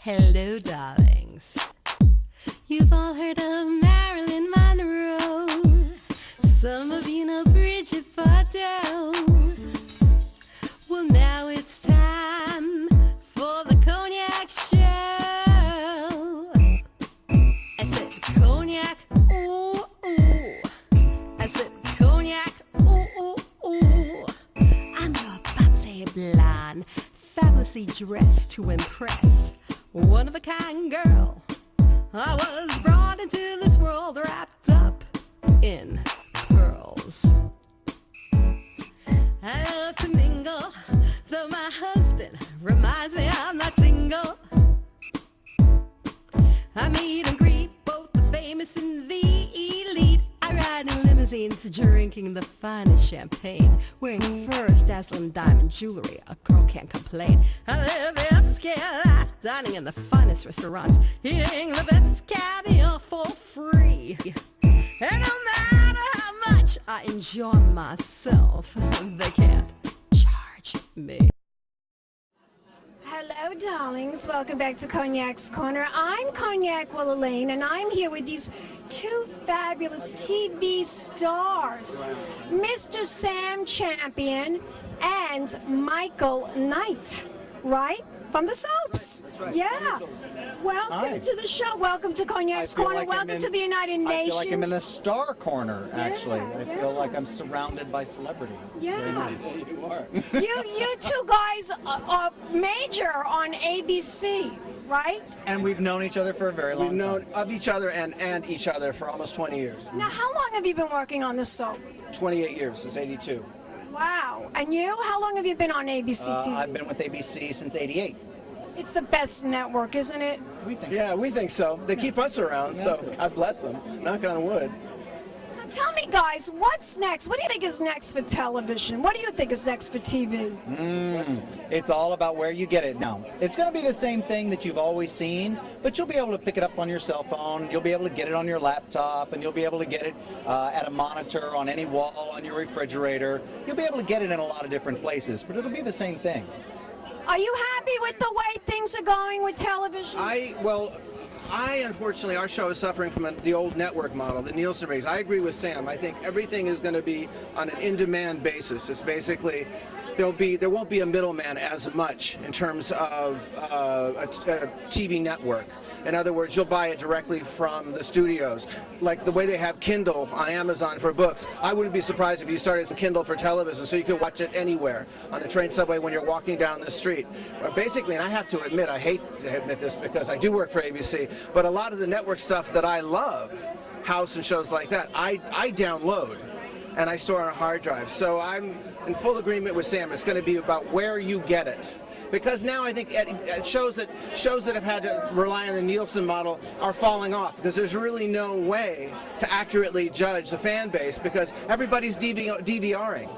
Hello, darlings. You've all heard of Marilyn Monroe. Some of you know Bridget Bardot. Well, now it's time for the Cognac Show. I said cognac, ooh, ooh. I said cognac, ooh, ooh, ooh. I'm your bubbly blonde, fabulously dressed to impress. One of a kind girl. I was brought into this world wrapped up in pearls. I love to mingle, though my husband reminds me I'm not single. I meet and greet both the famous and the elite. I ride in limousines, drinking the finest champagne, wearing furs, dazzling diamond jewelry. A girl can't complain. I live the upscale life, dining in the finest restaurants, eating the best caviar for free. And no matter how much I enjoy myself, they can't charge me. Hello, darlings. Welcome back to Cognac's Corner. I'm Cognac Wellerlane, and I'm here with these two fabulous TV stars, Mr. Sam Champion and Michael Knight, right? From the soaps. That's right. Yeah. Welcome to the show. Welcome to Cognac's Corner. Welcome to the United Nations. I feel like I'm in the star corner, actually. Yeah, I feel like I'm surrounded by celebrity. It's very nice. You are. You two guys are major on ABC, right? And we've known each other for a very long We've time. known of each other and each other for almost 20 years. Now, how long have you been working on this soap? 28 years, since 82. Wow. And you? How long have you been on ABC TV? I've been with ABC since '88. It's the best network, isn't it? We think Yeah, we think so. They keep us around, so God bless them. Knock on wood. So tell me, guys, what's next? What do you think is next for television? What do you think is next for TV? It's all about where you get it now. It's going to be the same thing that you've always seen, but you'll be able to pick it up on your cell phone. You'll be able to get it on your laptop, and you'll be able to get it at a monitor, on any wall, on your refrigerator. You'll be able to get it in a lot of different places, but it'll be the same thing. Are you happy with the way things are going with television? I unfortunately, our show is suffering from the old network model, the Nielsen ratings. I agree with Sam. I think everything is going to be on an in-demand basis. It's basically there won't be a middleman as much in terms of a TV network. In other words, you'll buy it directly from the studios, like the way they have Kindle on Amazon for books. I wouldn't be surprised if you started Kindle for television, so you could watch it anywhere on the train, subway, when you're walking down the street. Basically, and I have to admit, I hate to admit this because I do work for ABC, but a lot of the network stuff that I love, House and shows like that, I download and I store on a hard drive. So I'm in full agreement with Sam. It's going to be about where you get it. Because now I think shows that have had to rely on the Nielsen model are falling off, because there's really no way to accurately judge the fan base, because everybody's DVRing.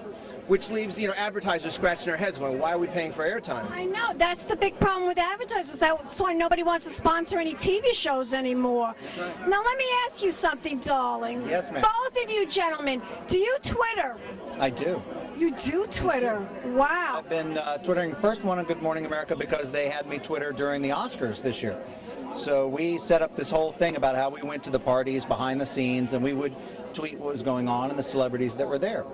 Which leaves, advertisers scratching their heads going, why are we paying for airtime? I know, that's the big problem with advertisers. That's why nobody wants to sponsor any TV shows anymore. Right. Now let me ask you something, darling. Yes, ma'am. Both of you gentlemen, do you Twitter? I do. You do Twitter? Wow. I've been Twittering first one on Good Morning America because they had me Twitter during the Oscars this year. So we set up this whole thing about how we went to the parties behind the scenes, and we would tweet what was going on and the celebrities that were there.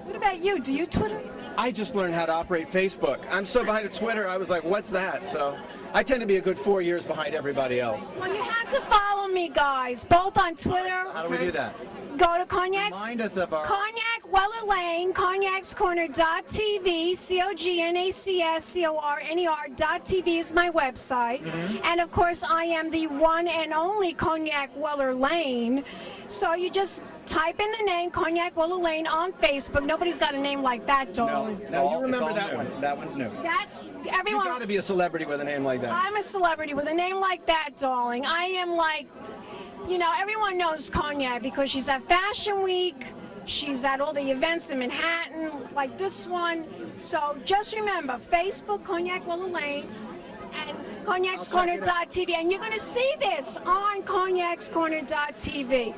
What about you? Do you Twitter? I just learned how to operate Facebook. I'm so behind Twitter, I was like, what's that? So I tend to be a good 4 years behind everybody else. Well, you have to follow me, guys, both on Twitter. How do we do that? Go to Cognac's. Remind us of our... Cognac Wellerlane, cognacscorner.tv, COGNACSCORNER.tv is my website. And of course, I am the one and only Cognac Wellerlane. So you just type in the name Cognac Wellerlane on Facebook. Nobody's got a name like that, darling. Now, you remember it's all that new. one. That one's new. That's You've everyone. got to be a celebrity with a name like that. I'm a celebrity with a name like that, darling. I am like, everyone knows Cognac because she's at Fashion Week. She's at all the events in Manhattan, like this one. So just remember, Facebook, Cognac Wellerlane, and cognacscorner.tv. And you're going to see this on cognacscorner.tv.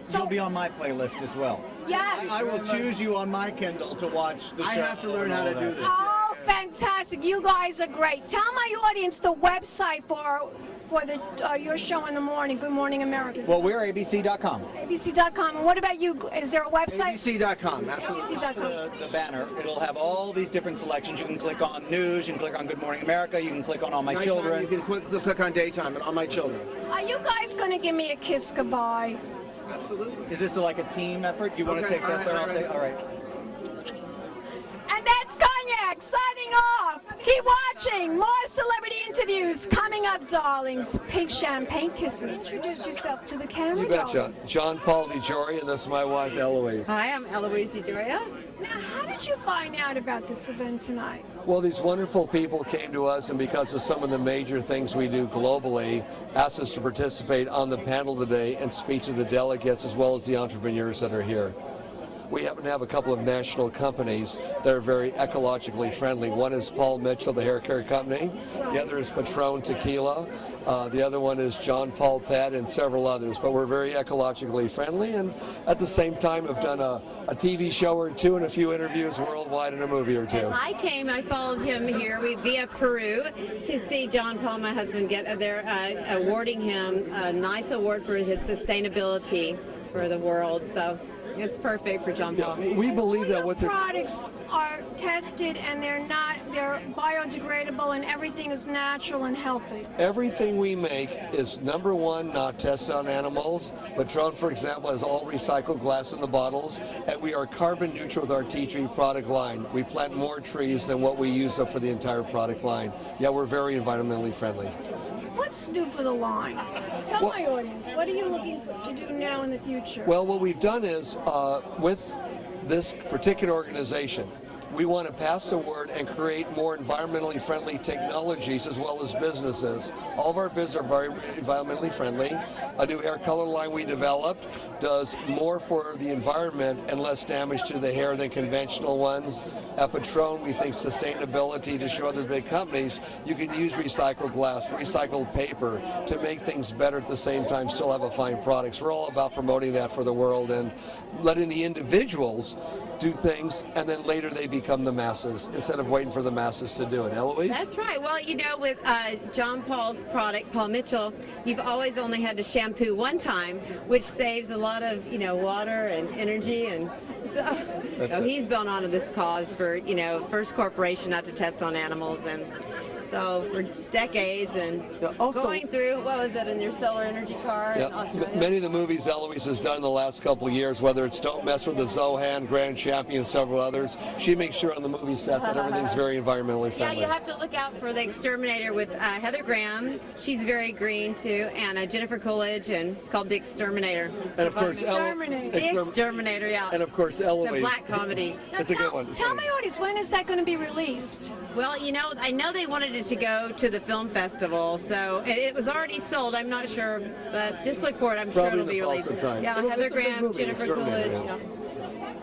So, You'll be on my playlist as well. yes. I will choose you on my Kindle to watch the show. I have to learn how to do this. Oh, fantastic. You guys are great. Tell my audience the website for your show in the morning, Good Morning America. Well, we're abc.com. ABC.com. And what about you? Is there a website? ABC.com, absolutely. ABC.com. The banner, it'll have all these different selections. You can click on news, you can click on Good Morning America, you can click on All My Nighttime, Children. you can click on daytime and All My Children. Are you guys going to give me a kiss goodbye? Absolutely. Is this like a team effort? You want to Okay, take that, sir? I'll take. All right. And that's Cognac signing off. Keep watching. More celebrity interviews coming up, darlings. Pink champagne kisses. Introduce yourself to the camera. You betcha. darling. John Paul DeJoria, and this is my wife, Eloise. Hi, I'm Eloise DeJoria. Now, how did you find out about this event tonight? Well, these wonderful people came to us, and because of some of the major things we do globally, asked us to participate on the panel today and speak to the delegates as well as the entrepreneurs that are here. We happen to have a couple of national companies that are very ecologically friendly. One is Paul Mitchell, the hair care company. The other is Patron Tequila. The other one is John Paul Pet and several others. But we're very ecologically friendly, and at the same time have done a TV show or two and a few interviews worldwide and a movie or two. I followed him here via Peru to see John Paul, my husband, they're awarding him a nice award for his sustainability for the world. So it's perfect for John Paul. Yeah, we believe that Your what they're... products are tested and they're biodegradable and everything is natural and healthy. Everything we make is, number one, not tested on animals. Patron, for example, has all recycled glass in the bottles, and we are carbon neutral with our tea tree product line. We plant more trees than what we use up for the entire product line. Yeah, we're very environmentally friendly. What's new for the line? Tell my audience, what are you looking to do now in the future? Well, what we've done is, with this particular organization, we want to pass the word and create more environmentally friendly technologies as well as businesses. All of our businesses are very environmentally friendly. A new hair color line we developed does more for the environment and less damage to the hair than conventional ones. At Patron, we think sustainability to show other big companies you can use recycled glass, recycled paper to make things better at the same time, still have a fine product. So we're all about promoting that for the world and letting the individuals do things, and then later they become the masses instead of waiting for the masses to do it. Eloise? That's right. Well, you know, with John Paul's product, Paul Mitchell, you've always only had to shampoo one time, which saves a lot of, water and energy. And so he's been on to this cause for, first corporation not to test on animals. And so for decades and also, going through, what was it, in your solar energy car in Australia? Many of the movies Eloise has done in the last couple of years, whether it's Don't Mess with the Zohan, Grand Champion, and several others, she makes sure on the movie set that everything's very environmentally friendly. Yeah, you have to look out for The Exterminator with Heather Graham. She's very green too, and Jennifer Coolidge, and it's called The Exterminator. And of course, Exterminator. The Exterminator, yeah. And of course, Eloise. It's a black comedy. It's a good one. Tell my audience, when is that going to be released? Well, I know they wanted it to go to the film festival, so it was already sold. I'm not sure, but just look for it. I'm sure Probably it'll be in the released. fall sometime. Yeah, It'll- Heather it's a good Graham, movie, Jennifer Exterminator, Coolidge.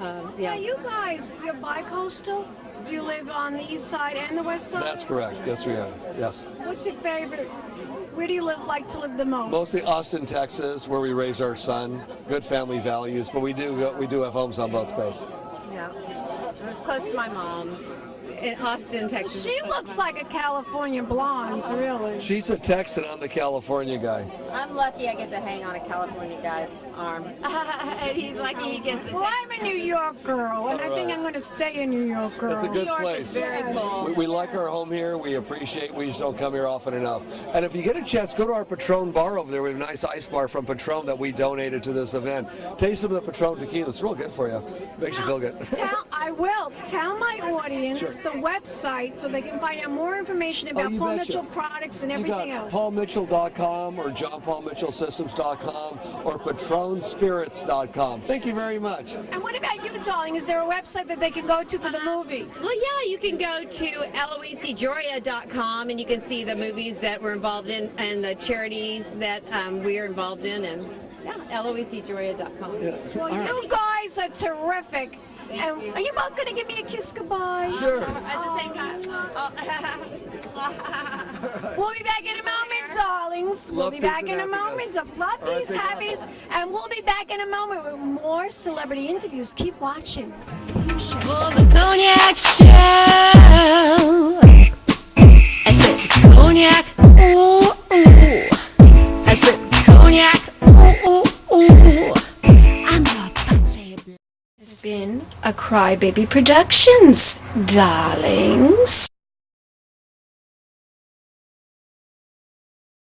Now, Yeah. you guys, you're bi-coastal? Do you live on the east side and the west side? That's correct. Yes, we are. Yes. What's your favorite? Where do you like to live the most? Mostly Austin, Texas, where we raise our son. Good family values, but we do have homes on both coasts. Yeah. It's close to my mom in Austin, Texas. She looks like a California blonde, really. She's a Texan, I'm the California guy. I'm lucky I get to hang on a California guy's arm. And he's lucky he gets to Well, I'm a New York girl, and I think I'm going to stay a New York girl. That's a good New York place. is very cool. We like our home here. We appreciate. We just don't come here often enough. And if you get a chance, go to our Patron bar over there. We have a nice ice bar from Patron that we donated to this event. Taste some of the Patron tequila. It's real good for you. Makes you feel good. I will. Tell my audience the website so they can find out more information about you Paul betcha. Mitchell products and You everything got else. paulmitchell.com or johnpaulmitchellsystems.com or patronspirits.com. Thank you very much. And what about you, darling? Is there a website that they can go to for the movie? Well, yeah, you can go to EloiseDeJoria.com and you can see the movies that we're involved in and the charities that we are involved in. And yeah, EloiseDeJoria.com. Yeah. Well, you guys are terrific. And are you both going to give me a kiss goodbye? Sure. At the same time. We'll be back in a moment, darlings. We'll Love, be peace, back and in a happiness. moment. Love All right, these take care. happies. And we'll be back in a moment with more celebrity interviews. Keep watching. for the cognac show. I said cognac, ooh, ooh. I said cognac, ooh, ooh, ooh. I'm not a playboy. It's been a Crybaby Productions, darlings.